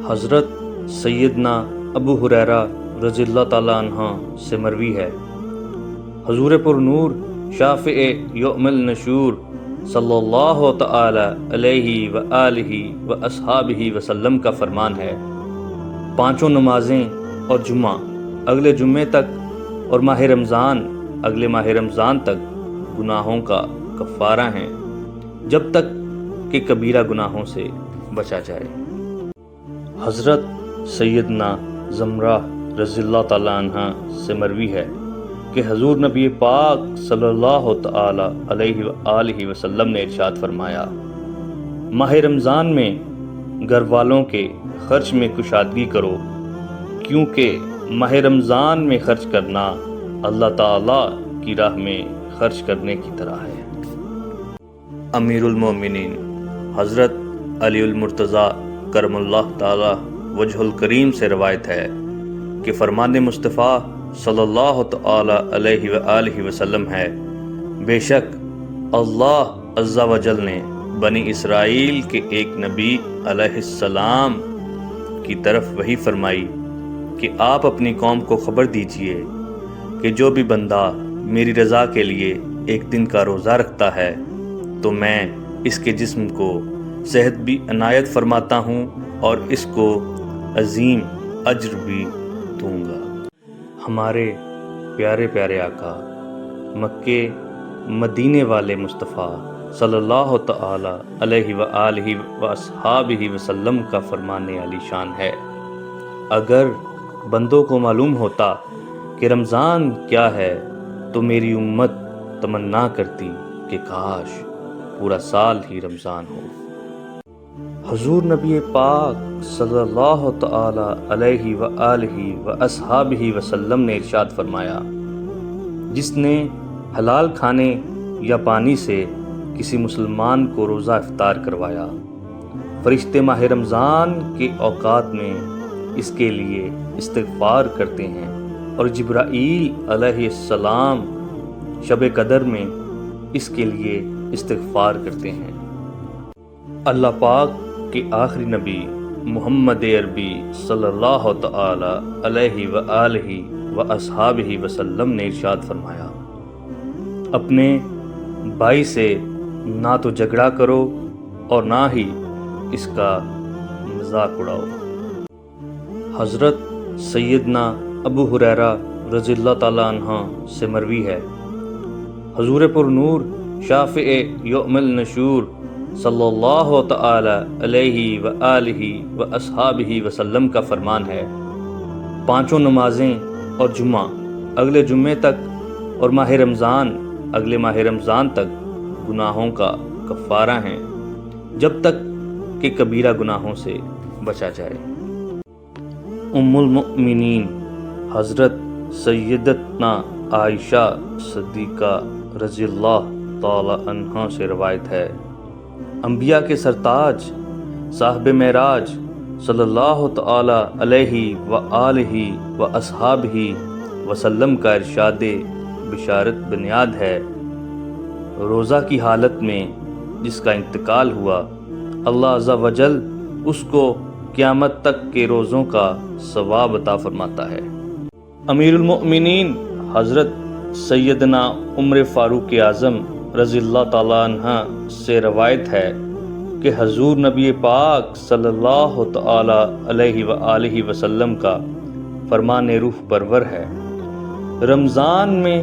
حضرت سیدنا ابو ہریرہ رضی اللہ تعالیٰ عنہ سے مروی ہے، حضور پر نور شافع یوم النشور صلی اللہ تعالی علیہ وآلہ واصحابہ وسلم کا فرمان ہے، پانچوں نمازیں اور جمعہ اگلے جمعے تک اور ماہ رمضان اگلے ماہ رمضان تک گناہوں کا کفارہ ہیں جب تک کہ کبیرہ گناہوں سے بچا جائے۔ حضرت سیدنا زمرہ رضی اللہ تعالیٰ عنہ سے مروی ہے کہ حضور نبی پاک صلی اللہ تعالی علیہ وآلہ وسلم نے ارشاد فرمایا، ماہ رمضان میں گھر والوں کے خرچ میں کشادگی کرو، کیونکہ ماہ رمضان میں خرچ کرنا اللہ تعالی کی راہ میں خرچ کرنے کی طرح ہے۔ امیر المومنین حضرت علی المرتضیٰ کرم اللہ تعالی وجہ الکریم سے روایت ہے کہ فرمان مصطفیٰ صلی اللہ تعالی علیہ وآلہ وسلم ہے، بے شک اللہ عز و جل نے بنی اسرائیل کے ایک نبی علیہ السلام کی طرف وحی فرمائی کہ آپ اپنی قوم کو خبر دیجئے کہ جو بھی بندہ میری رضا کے لیے ایک دن کا روزہ رکھتا ہے تو میں اس کے جسم کو صحت بھی عنایت فرماتا ہوں اور اس کو عظیم اجر بھی دوں گا۔ ہمارے پیارے پیارے آقا مکے مدینے والے مصطفیٰ صلی اللہ تعالی علیہ وآلہ واصحابہ وسلم کا فرمان عالی شان ہے، اگر بندوں کو معلوم ہوتا کہ رمضان کیا ہے تو میری امت تمنا کرتی کہ کاش پورا سال ہی رمضان ہو۔ حضور نبی پاک صلی اللہ تعالی علیہ وآلہ واصحابہ وسلم نے ارشاد فرمایا، جس نے حلال کھانے یا پانی سے کسی مسلمان کو روزہ افطار کروایا، فرشتے ماہ رمضان کے اوقات میں اس کے لیے استغفار کرتے ہیں اور جبرائیل علیہ السلام شب قدر میں اس کے لیے استغفار کرتے ہیں۔ اللہ پاک کے آخری نبی محمد عربی صلی اللہ تعالی علیہ وآلہ واصحابہ وسلم نے ارشاد فرمایا، اپنے بھائی سے نہ تو جھگڑا کرو اور نہ ہی اس کا مذاق اڑاؤ۔ حضرت سیدنا ابو ہریرہ رضی اللہ تعالیٰ عنہ سے مروی ہے، حضور پر نور شافع یوم النشور صلی اللہ تعالی علیہ وآلہ واصحابہ وسلم کا فرمان ہے، پانچوں نمازیں اور جمعہ اگلے جمعے تک اور ماہ رمضان اگلے ماہ رمضان تک گناہوں کا کفارہ ہیں جب تک کہ کبیرہ گناہوں سے بچا جائے۔ ام المؤمنین حضرت سیدتنا عائشہ صدیقہ رضی اللہ تعالی عنہا سے روایت ہے، انبیاء کے سرتاج صاحب معراج صلی اللہ تعالی علیہ وآلہ واصحابہ وسلم کا ارشاد بشارت بنیاد ہے، روزہ کی حالت میں جس کا انتقال ہوا اللہ عز و جل اس کو قیامت تک کے روزوں کا ثواب عطا فرماتا ہے۔ امیر المؤمنین حضرت سیدنا عمر فاروق اعظم رضی اللہ تعالیٰ عنہ سے روایت ہے کہ حضور نبی پاک صلی اللہ تعالی علیہ وآلہ وسلم کا فرمان روح پرور ہے، رمضان میں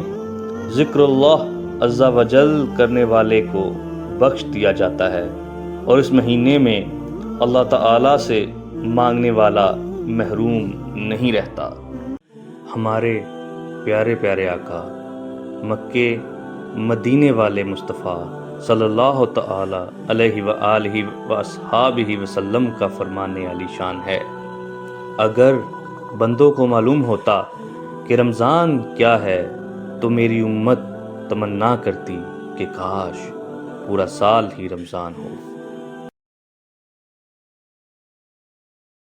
ذکر اللہ عز و جل کرنے والے کو بخش دیا جاتا ہے اور اس مہینے میں اللہ تعالی سے مانگنے والا محروم نہیں رہتا۔ ہمارے پیارے پیارے آقا مکے مدینے والے مصطفیٰ صلی اللہ تعالی علیہ وآلہ واصحابہ وسلم کا فرمان عالی شان ہے، اگر بندوں کو معلوم ہوتا کہ رمضان کیا ہے تو میری امت تمنا کرتی کہ کاش پورا سال ہی رمضان ہو۔